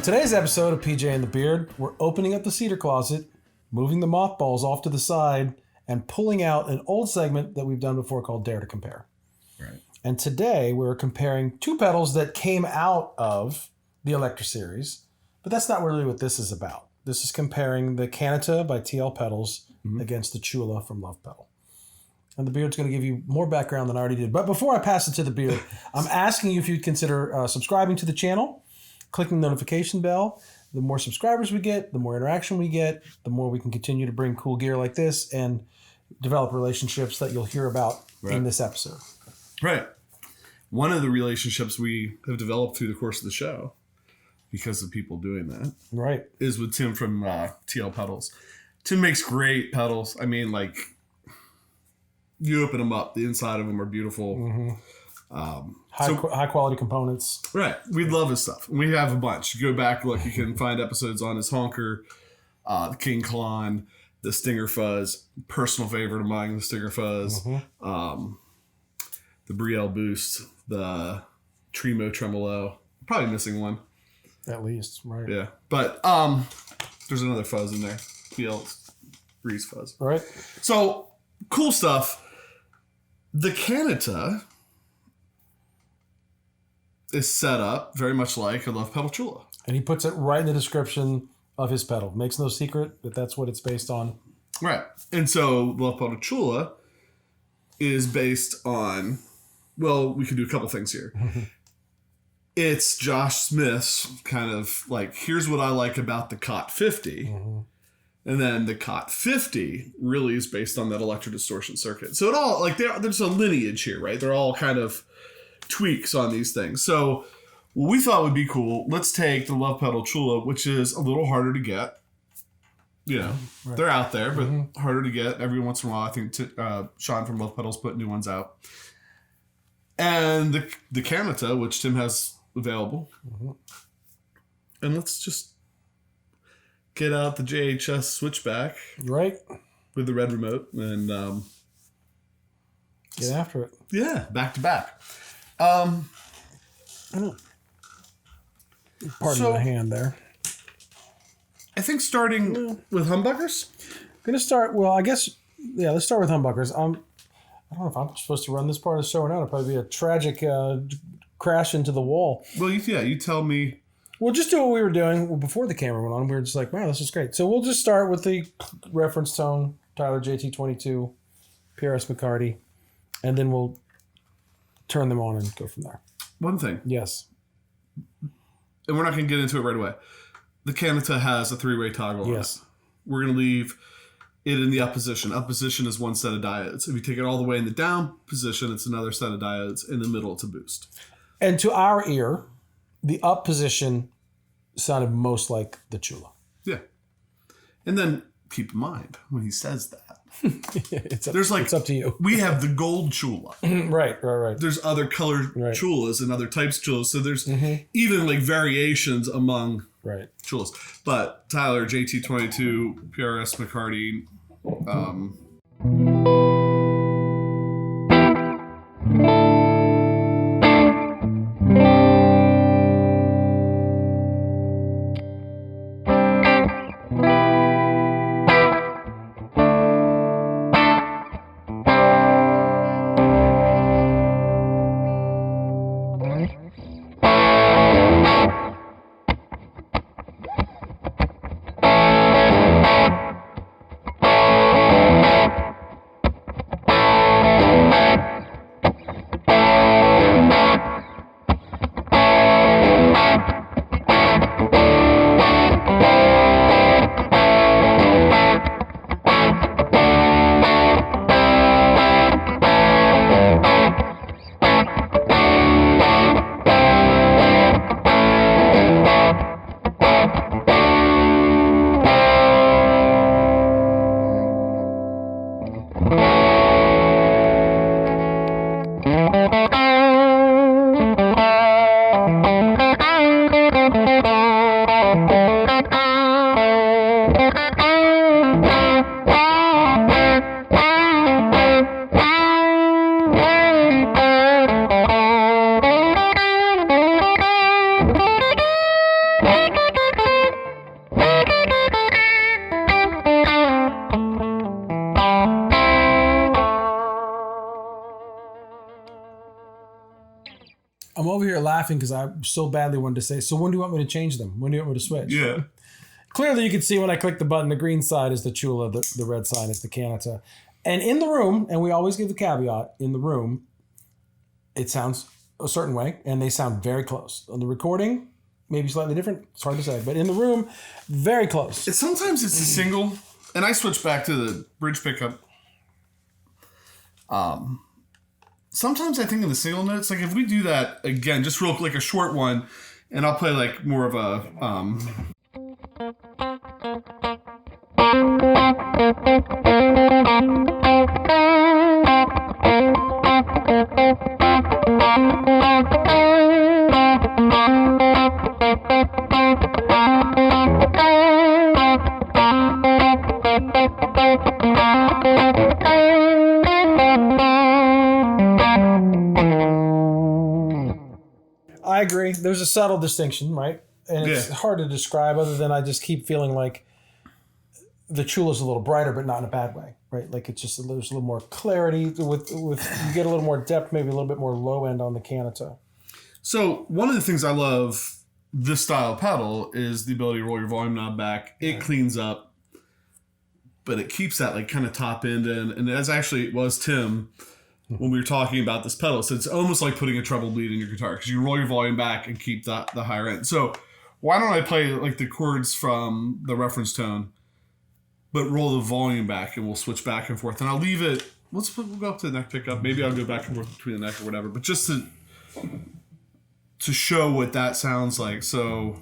On today's episode of PJ and the Beard, we're opening up the cedar closet, moving the mothballs off to the side, and pulling out an old segment that we've done before called Dare to Compare. Right. And today we're comparing two pedals that came out of the Electra series, but that's not really what this is about. This is comparing the Kanata by TL Pedals against the Tchula from Lovepedal. And the Beard's going to give you more background than I already did. But before I pass it to the Beard, I'm asking you if you'd consider subscribing to the channel, clicking the notification bell. The more subscribers we get, the more interaction we get, the more we can continue to bring cool gear like this and develop relationships that you'll hear about in this episode. Right. One of the relationships we have developed through the course of the show, because of people doing that, right, is with Tim from TL Pedals. Tim makes great pedals. I mean, like, you open them up, the inside of them are beautiful. Mm-hmm. High quality components. Right. We love his stuff. We have a bunch. You go back, look, you can find episodes on his Honker, the King Klon, the Stinger Fuzz, personal favorite of mine, the Stinger Fuzz, the Brielle Boost, the Tremo Tremolo. Probably missing one. At least, right. Yeah. But there's another fuzz in there. Breeze Fuzz. Right. So, cool stuff. The Kanata is set up very much like a Lovepedal Tchula. And he puts it right in the description of his pedal. Makes no secret that that's what it's based on. Right. And so Lovepedal Tchula is based on, well, we can do a couple things here. It's Josh Smith's kind of like, here's what I like about the Cot 50. And then the Cot 50 really is based on that Electra distortion circuit. So it all, like, there's a lineage here, right? They're all kind of tweaks on these things. So what we thought would be cool, let's take the Lovepedal Tchula, which is a little harder to get. You know, they're out there, but harder to get. Every once in a while, I think Sean from Lovepedal's put new ones out. And the Kanata, which Tim has available. And let's just get out the JHS Switchback. Right. With the red remote and get after it. Yeah, back to back. Pardon my hand there. I think starting with humbuckers. I'm going to start, well, I guess, yeah, let's start with humbuckers. I don't know if I'm supposed to run this part of the show or not. It'll probably be a tragic crash into the wall. Well, you tell me. We'll just do what we were doing before the camera went on. We were just like, wow, this is great. So we'll just start with the reference tone, Tyler JT22, PRS McCarty, and then we'll turn them on and go from there. One thing. Yes. And we're not going to get into it right away. The Kanata has a 3-way toggle on it. We're going to leave it in the up position. Up position is one set of diodes. If you take it all the way in the down position, it's another set of diodes. In the middle, it's a boost. And to our ear, the up position sounded most like the Tchula. Yeah. And then keep in mind, when he says that, it's up to you. We have the gold Tchula. Right. There's other colored Tchulas and other types of Tchulas. So there's even like variations among Tchulas. But Tyler, JT22, PRS McCarty, over here laughing because I so badly wanted to say, so when do you want me to change them? When do you want me to switch? Yeah. Clearly, you can see when I click the button, the green side is the Tchula, the red side is the Kanata. And in the room, and we always give the caveat, in the room, it sounds a certain way, and they sound very close. On the recording, maybe slightly different. It's hard to say. But in the room, very close. Sometimes it's a single, and I switch back to the bridge pickup. Sometimes I think in the single notes, like if we do that again, just real like a short one, and I'll play like more of a I agree. There's a subtle distinction, right? And it's hard to describe other than I just keep feeling like the Tchula's a little brighter, but not in a bad way, right? Like it's just there's a little more clarity with you get a little more depth, maybe a little bit more low end on the Kanata. So one of the things I love this style pedal is the ability to roll your volume knob back. It cleans up, but it keeps that like kind of top end in. And as actually it was Tim when we were talking about this pedal, so it's almost like putting a treble bleed in your guitar because you roll your volume back and keep the higher end. So why don't I play like the chords from the reference tone, but roll the volume back and we'll switch back and forth. And I'll leave it, we'll go up to the neck pickup. Maybe I'll go back and forth between the neck or whatever, but just to show what that sounds like. So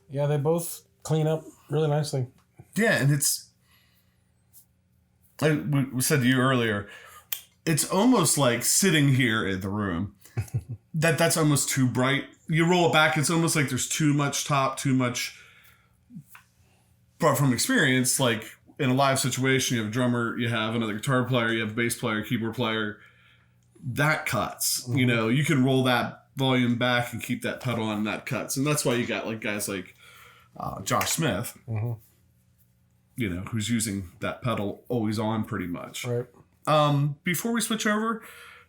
Yeah, they both clean up really nicely. yeah, and it's like we said to you earlier, it's almost like sitting here in the room. That's almost too bright. You roll it back, it's almost like there's too much top, too much. But from experience, like in a live situation, you have a drummer, you have another guitar player, you have a bass player, keyboard player. That cuts. Mm-hmm. You know, you can roll that volume back and keep that pedal on, and that cuts. And that's why you got like guys like Josh Smith, you know, who's using that pedal always on pretty much. Right. Before we switch over,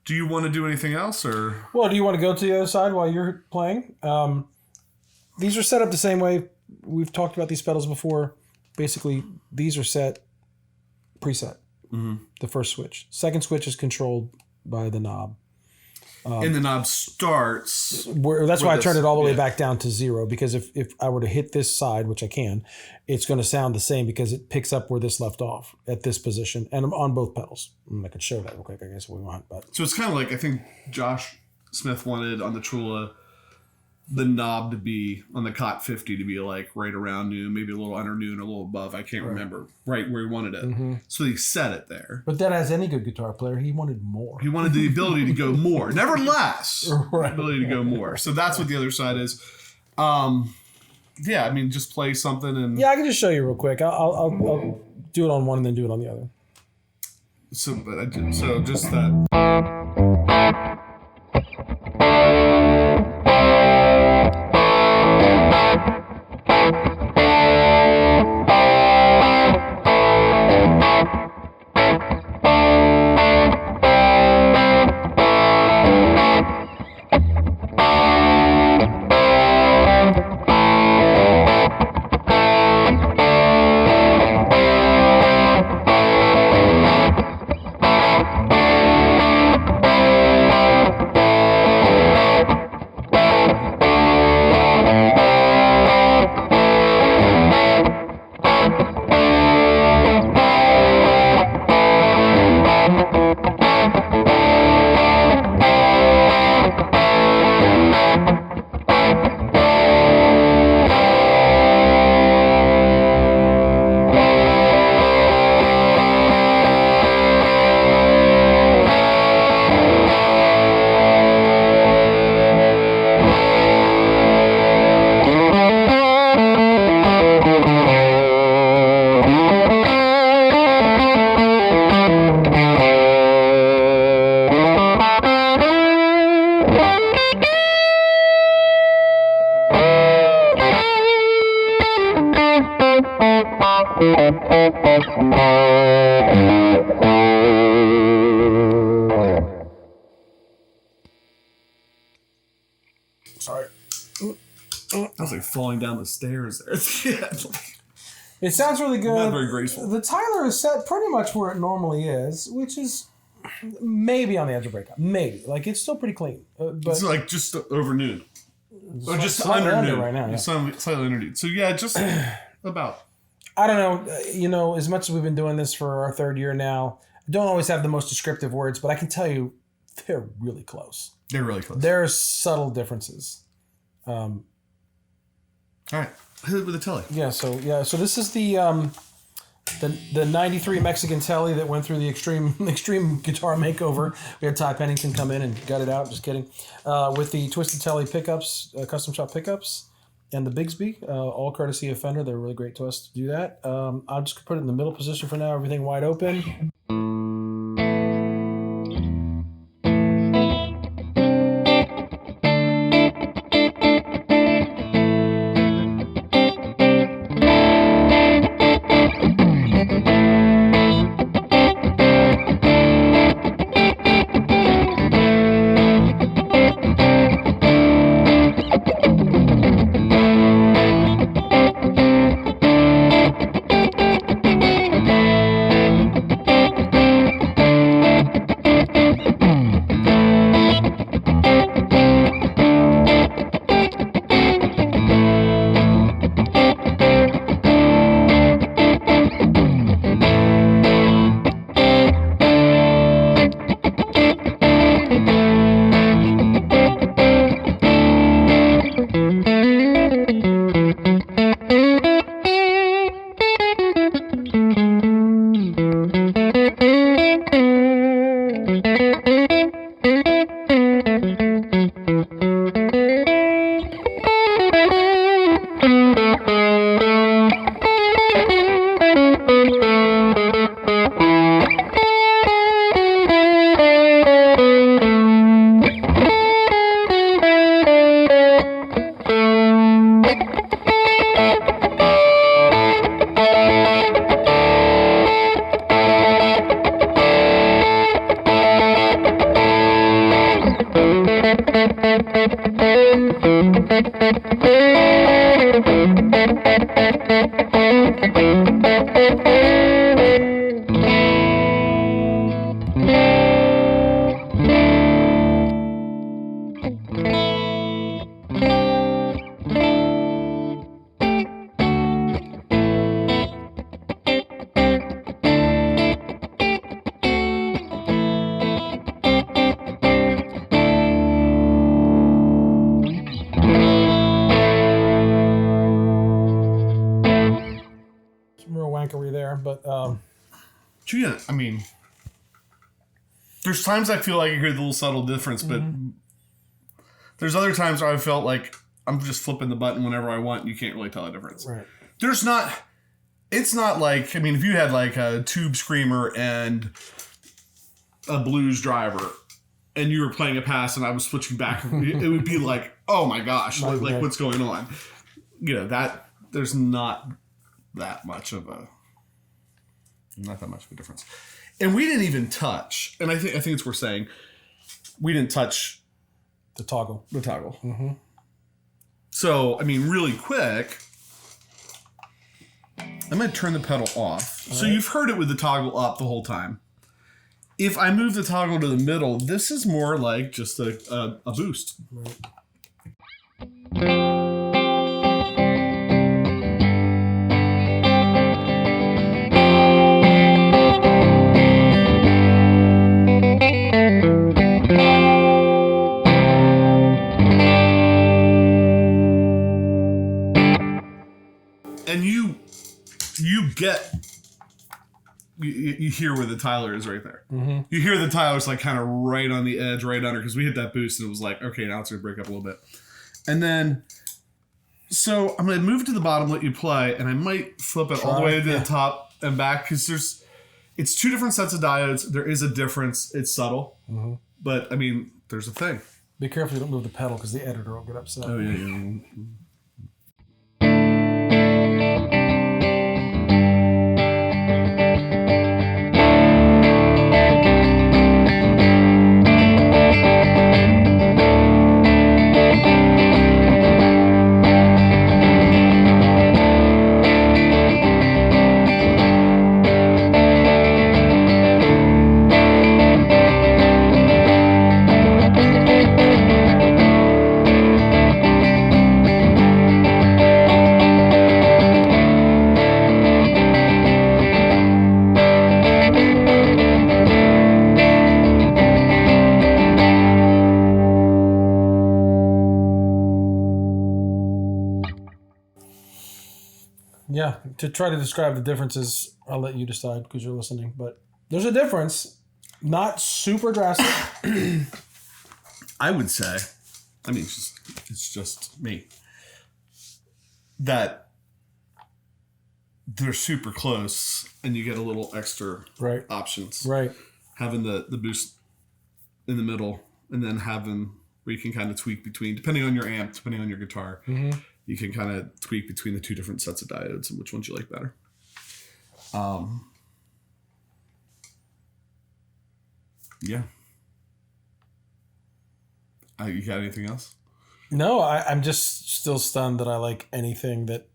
do you want to do anything else, or? Well, do you want to go to the other side while you're playing? These are set up the same way. We've talked about these pedals before. Basically, these are set preset. Mm-hmm. The first switch. Second switch is controlled by the knob. And the knob starts. That's why I turned it all the way back down to 0, because if I were to hit this side, which I can, it's going to sound the same because it picks up where this left off at this position, and I'm on both pedals. I could show that real quick, I guess, if we want. But so it's kind of like, I think Josh Smith wanted on the Tchula the knob to be on the Cot 50 to be like right around noon, maybe a little under noon, a little above. I can't remember right where he wanted it. Mm-hmm. So he set it there. But then, as any good guitar player, he wanted more. He wanted the ability to go more, never less. Right. Ability to go more. So that's what the other side is. Yeah, I mean, just play something and. Yeah, I can just show you real quick. I'll do it on one and then do it on the other. So just that. Sorry. I was like falling down the stairs there. Yeah, It sounds really good. not very graceful. The Tyler is set pretty much where it normally is, which is maybe on the edge of breakup. Maybe. Like, it's still pretty clean. But It's like just over noon. Or just slightly under noon. right now. Yeah. Slightly under noon. So yeah, just about. I don't know. As much as we've been doing this for our third year now, I don't always have the most descriptive words, but I can tell you they're really close. They're really close. There's subtle differences. All right. Hit it with a telly. So this is the 93 Mexican telly that went through the extreme guitar makeover. We had Ty Pennington come in and gut it out. Just kidding. With the Twisted Telly pickups, custom shop pickups, and the Bigsby, all courtesy of Fender. They're really great to us to do that. I'll just put it in the middle position for now. Everything wide open. But yeah, I mean, there's times I feel like I hear the little subtle difference, but there's other times where I felt like I'm just flipping the button whenever I want and you can't really tell the difference. Right. It's not like, I mean, if you had like a tube screamer and a blues driver and you were playing a pass and I was switching back, it would be like, oh my gosh, like what's going on? That there's not that much of a difference. And we didn't even touch, and I think it's worth saying, we didn't touch the toggle. Mm-hmm. So, I mean, really quick, I'm going to turn the pedal off. So you've heard it with the toggle up the whole time. If I move the toggle to the middle, this is more like just a boost. Right. And you hear where the Tyler is right there. Mm-hmm. You hear the Tyler's like kind of right on the edge, right under, because we hit that boost and it was like, okay, now it's going to break up a little bit. And then, so I'm going to move it to the bottom, let you play, and I might flip it all the way to the top and back, because it's two different sets of diodes. There is a difference. It's subtle. Mm-hmm. But, I mean, there's a thing. Be careful you don't move the pedal because the editor will get upset. Oh, yeah. Yeah, to try to describe the differences, I'll let you decide because you're listening. But there's a difference, not super drastic. I would say, I mean, it's just me, that they're super close and you get a little extra options. Right. Having the boost in the middle and then having where you can kind of tweak between, depending on your amp, depending on your guitar, you can kind of tweak between the two different sets of diodes and which ones you like better. Yeah. You got anything else? No, I'm just still stunned that I like anything that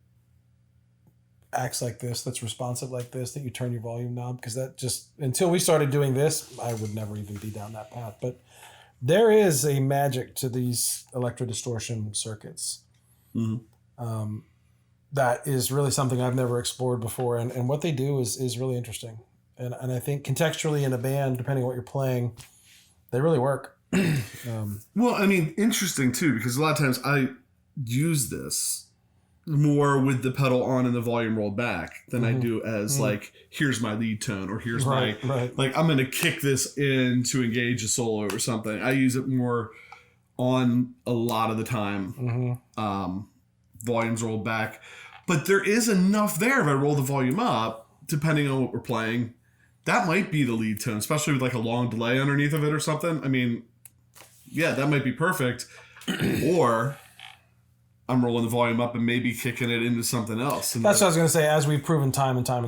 acts like this, that's responsive like this, that you turn your volume knob, because that just, until we started doing this, I would never even be down that path. But there is a magic to these Electra distortion circuits. That is really something I've never explored before. And what they do is really interesting. And I think contextually in a band, depending on what you're playing, they really work. Well, I mean, interesting too, because a lot of times I use this more with the pedal on and the volume rolled back than I do as like, here's my lead tone or here's like I'm going to kick this in to engage a solo or something. I use it more on a lot of the time. Volumes rolled back, but there is enough there. If I roll the volume up, depending on what we're playing, that might be the lead tone, especially with like a long delay underneath of it or something. I mean, yeah, that might be perfect. Or I'm rolling the volume up and maybe kicking it into something else. And that's what I was going to say. As we've proven time and time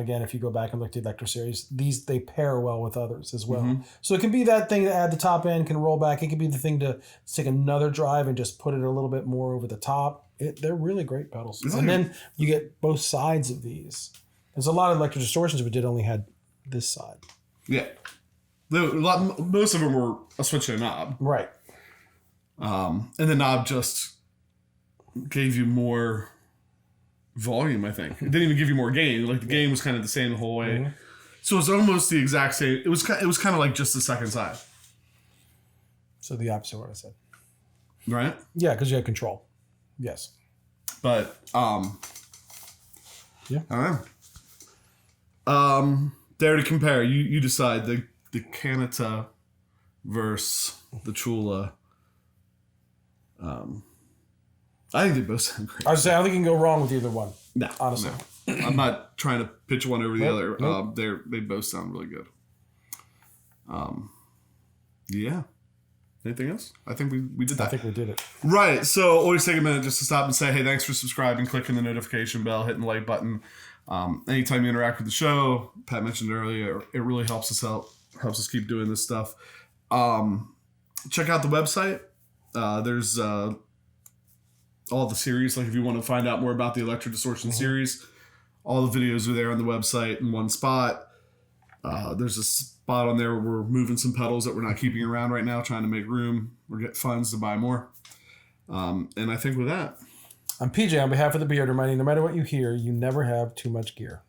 again, if you go back and look at the Electra series, they pair well with others as well. So it can be that thing to add the top end, can roll back. It can be the thing to take another drive and just put it a little bit more over the top. They're really great pedals. And then you get both sides of these. There's a lot of Electra distortions we did only had this side. Yeah. Most of them were a switch and a knob. Right. And the knob just gave you more volume, I think. It didn't even give you more gain. Like the gain was kind of the same the whole way. So it was almost the exact same. It was kind of like just the second side. So the opposite of what I said. Right? Yeah, because you had control. Yes. But yeah. I don't know. There to compare, you decide the Kanata versus the Tchula. I think they both sound great. I was saying I don't think you can go wrong with either one. No, honestly. No. I'm not trying to pitch one over the other. Nope. They both sound really good. Yeah. Anything else? I think we did that. I think we did it. Right. So always take a minute just to stop and say, hey, thanks for subscribing, clicking the notification bell, hitting the like button. Anytime you interact with the show, Pat mentioned earlier, it really helps us out, helps us keep doing this stuff. Check out the website. There's all the series. Like if you want to find out more about the Electra Distortion series, all the videos are there on the website in one spot. There's a spot on there where we're moving some pedals that we're not keeping around right now, trying to make room or get funds to buy more. And I think with that, I'm PJ on behalf of the Beard reminding no matter what you hear, you never have too much gear.